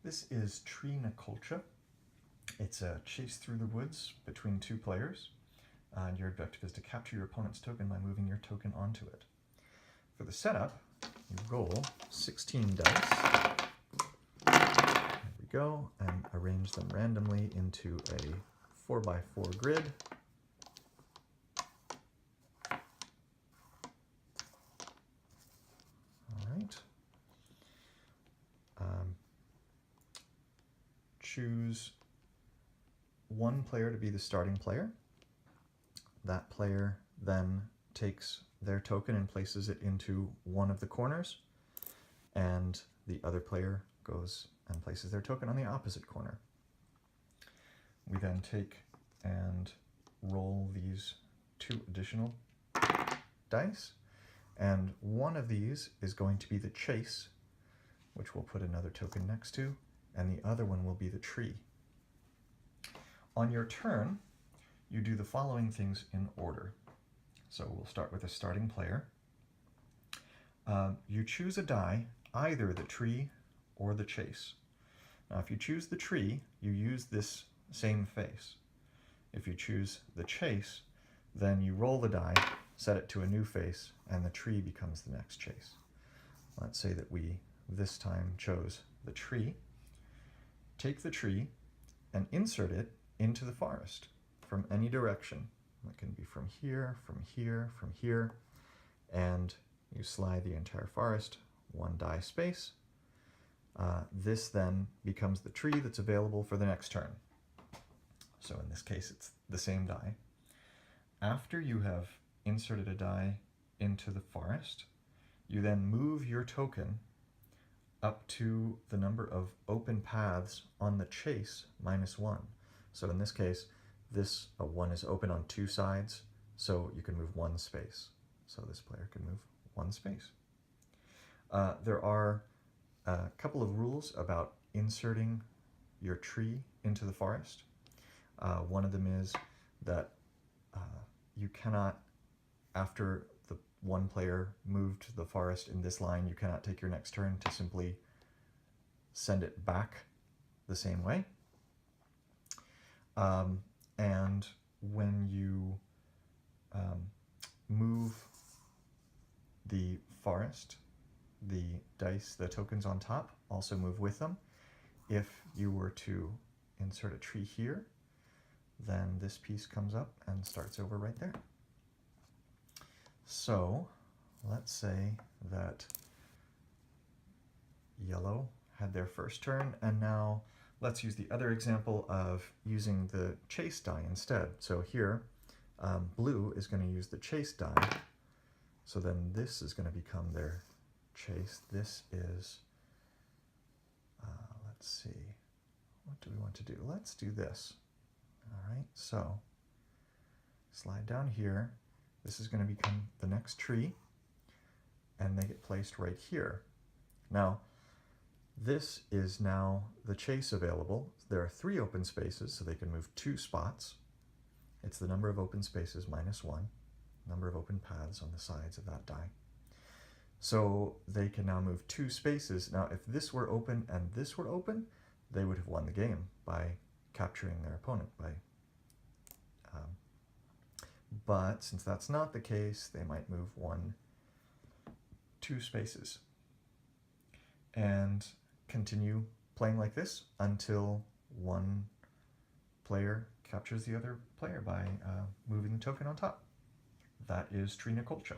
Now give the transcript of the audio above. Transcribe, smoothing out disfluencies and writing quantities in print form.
This is Coillte. It's a chase through the woods between two players, and your objective is to capture your opponent's token by moving your token onto it. For the setup, you roll 16 dice. There we go, and arrange them randomly into a 4x4 grid. Choose one player to be the starting player. That player then takes their token and places it into one of the corners, and the other player goes and places their token on the opposite corner. We then take and roll these two additional dice, and one of these is going to be the chase, which we'll put another token next to, and the other one will be the tree. On your turn, you do the following things in order. So we'll start with a starting player. You choose a die, either the tree or the chase. Now if you choose the tree, you use this same face. If you choose the chase, then you roll the die, set it to a new face, and the tree becomes the next chase. Let's say that we this time chose the tree. Take the tree and insert it into the forest from any direction. It can be from here, from here, from here, and you slide the entire forest one die space. This then becomes the tree that's available for the next turn. So in this case, it's the same die. After you have inserted a die into the forest, you then move your token up to the number of open paths on the chase -1. So in this case, this one is open on two sides, so you can move one space. So this player can move one space. There are a couple of rules about inserting your tree into the forest. One of them is that you cannot, after the one player moved to the forest in this line, you cannot take your next turn to simply send it back the same way. And when you move the forest, the dice, the tokens on top, also move with them. If you were to insert a tree here, then this piece comes up and starts over right there. So let's say that yellow had their first turn, and now let's use the other example of using the chase die instead. So here, blue is going to use the chase die, so then this is going to become their chase. This is, let's see, what do we want to do? Let's do this. All right, so slide down here. This is going to become the next tree, and they get placed right here. Now, this is now the chase available. There are 3 open spaces, so they can move 2 spots. It's the number of open spaces -1, number of open paths on the sides of that die. So they can now move 2 spaces. Now, if this were open and this were open, they would have won the game by capturing their opponent. But since that's not the case, they might move 2 spaces and continue playing like this until one player captures the other player by moving the token on top. That is Coillte.